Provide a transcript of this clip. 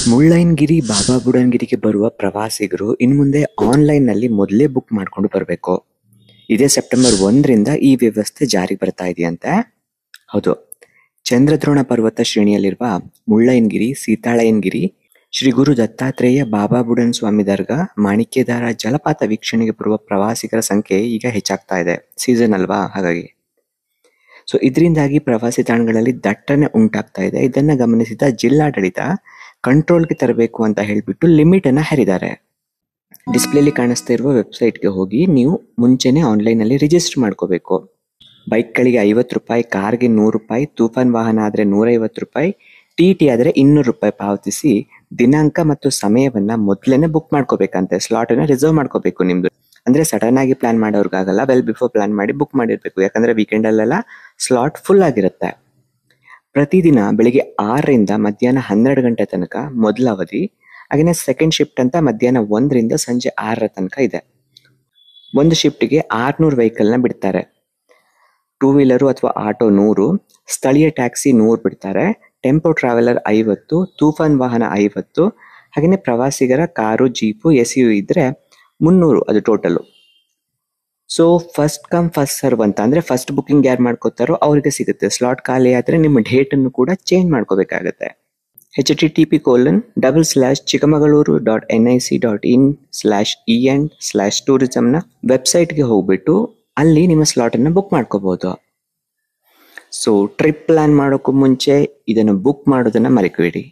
ಮುಳ್ಳಯ್ಯನಗಿರಿ ಬಾಬಾ ಬುಡನ್ಗಿರಿಗೆ ಬರುವ ಪ್ರವಾಸಿಗರು ಇನ್ಮುಂದೆ ಆನ್ಲೈನ್ನಲ್ಲಿ ಮೊದಲೇ ಬುಕ್ ಮಾಡಿಕೊಂಡು ಬರಬೇಕು. ಇದೇ ಸೆಪ್ಟೆಂಬರ್ 1ರಿಂದ ಈ ವ್ಯವಸ್ಥೆ ಜಾರಿಗೆ ಬರ್ತಾ ಇದೆಯಂತೆ. ಹೌದು, ಚಂದ್ರದ್ರೋಣ ಪರ್ವತ ಶ್ರೇಣಿಯಲ್ಲಿರುವ ಮುಳ್ಳಯ್ಯನಗಿರಿ, ಸೀತಾಳಯ್ಯನಗಿರಿ, ಶ್ರೀ ಗುರು ದತ್ತಾತ್ರೇಯ ಬಾಬಾ ಬುಡನ್ ಸ್ವಾಮಿ ದರ್ಗಾ, ಮಾಣಿಕ್ಯಧಾರ ಜಲಪಾತ ವೀಕ್ಷಣೆಗೆ ಬರುವ ಪ್ರವಾಸಿಗರ ಸಂಖ್ಯೆ ಈಗ ಹೆಚ್ಚಾಗ್ತಾ ಇದೆ. ಸೀಸನ್ ಅಲ್ವಾ, ಹಾಗಾಗಿ. ಸೊ ಇದರಿಂದಾಗಿ ಪ್ರವಾಸಿ ತಾಣಗಳಲ್ಲಿ ದಟ್ಟಣೆ ಉಂಟಾಗ್ತಾ ಇದೆ. ಇದನ್ನ ಗಮನಿಸಿದ ಜಿಲ್ಲಾಡಳಿತ ಕಂಟ್ರೋಲ್ಗೆ ತರಬೇಕು ಅಂತ ಹೇಳ್ಬಿಟ್ಟು ಲಿಮಿಟ್ ಅನ್ನ ಹೇರಿದ್ದಾರೆ. ಡಿಸ್ಪ್ಲೇಲಿ ಕಾಣಿಸ್ತಾ ಇರುವ ವೆಬ್ಸೈಟ್ಗೆ ಹೋಗಿ ನೀವು ಮುಂಚೆನೆ ಆನ್ಲೈನ್ ಅಲ್ಲಿ ರಿಜಿಸ್ಟರ್ ಮಾಡ್ಕೋಬೇಕು. ಬೈಕ್ಗಳಿಗೆ 50 ರೂಪಾಯಿ, ಕಾರ್ಗೆ 100 ರೂಪಾಯಿ, ತೂಫಾನ್ ವಾಹನ ಆದ್ರೆ 150 ರೂಪಾಯಿ, ಟಿ ಆದ್ರೆ 200 ರೂಪಾಯಿ ಪಾವತಿಸಿ ದಿನಾಂಕ ಮತ್ತು ಸಮಯವನ್ನ ಮೊದಲೇನೆ ಬುಕ್ ಮಾಡ್ಕೋಬೇಕಂತೆ. ಸ್ಲಾಟ್ ಅನ್ನ ರಿಸರ್ವ್ ಮಾಡ್ಕೋಬೇಕು ನಿಮ್ದು. ಅಂದ್ರೆ ಸಡನ್ ಆಗಿ ಪ್ಲಾನ್ ಮಾಡೋರ್ಗಾಗಲ್ಲ, ವೆಲ್ ಬಿಫೋರ್ ಪ್ಲಾನ್ ಮಾಡಿ ಬುಕ್ ಮಾಡಿರ್ಬೇಕು. ಯಾಕಂದ್ರೆ ವೀಕೆಂಡ್ ಅಲ್ಲೆಲ್ಲ ಸ್ಲಾಟ್ ಫುಲ್ ಆಗಿರುತ್ತೆ. ಪ್ರತಿದಿನ ಬೆಳಿಗ್ಗೆ 6ರಿಂದ ಮಧ್ಯಾಹ್ನ 12 ಗಂಟೆ ತನಕ ಮೊದಲ ಅವಧಿ, ಹಾಗೆಯೇ ಸೆಕೆಂಡ್ ಶಿಫ್ಟ್ ಅಂತ ಮಧ್ಯಾಹ್ನ 1ರಿಂದ ಸಂಜೆ 6ರ ತನಕ ಇದೆ. ಒಂದು ಶಿಫ್ಟ್ಗೆ 600 ವೆಹಿಕಲ್ನ ಬಿಡ್ತಾರೆ. 2 ವೀಲರು ಅಥವಾ ಆಟೋ 100, ಸ್ಥಳೀಯ ಟ್ಯಾಕ್ಸಿ 100 ಬಿಡ್ತಾರೆ, ಟೆಂಪೋ ಟ್ರಾವೆಲರ್ 50, ತೂಫಾನ್ ವಾಹನ 50, ಹಾಗೆಯೇ ಪ್ರವಾಸಿಗರ ಕಾರು, ಜೀಪು, SUV ಇದ್ರೆ 300 ಅದು total. So first come first serve ಅಂತ, ಅಂದ್ರೆ ಫಸ್ಟ್ ಬುಕಿಂಗ್ ಯಾರು ಮಾಡ್ಕೋತಾರೋ ಅವ್ರಿಗೆ ಸಿಗುತ್ತೆ. ಸ್ಲಾಟ್ ಖಾಲಿ ಆದ್ರೆ ನಿಮ್ಮ ಡೇಟ್ ಅನ್ನು ಕೂಡ ಚೇಂಜ್ ಮಾಡ್ಕೋಬೇಕಾಗತ್ತೆ. http://chikamagaluru.nic.in/en/tourism ನ ವೆಬ್ಸೈಟ್ಗೆ ಹೋಗ್ಬಿಟ್ಟು ಅಲ್ಲಿ ನಿಮ್ಮ ಸ್ಲಾಟ್ ಅನ್ನು ಬುಕ್ ಮಾಡ್ಕೋಬಹುದು. ಸೊ ಟ್ರಿಪ್ ಪ್ಲಾನ್ ಮಾಡೋಕ್ಕೂ ಮುಂಚೆ ಇದನ್ನು ಬುಕ್ ಮಾಡೋದನ್ನ ಮರೆಯಬೇಡಿ.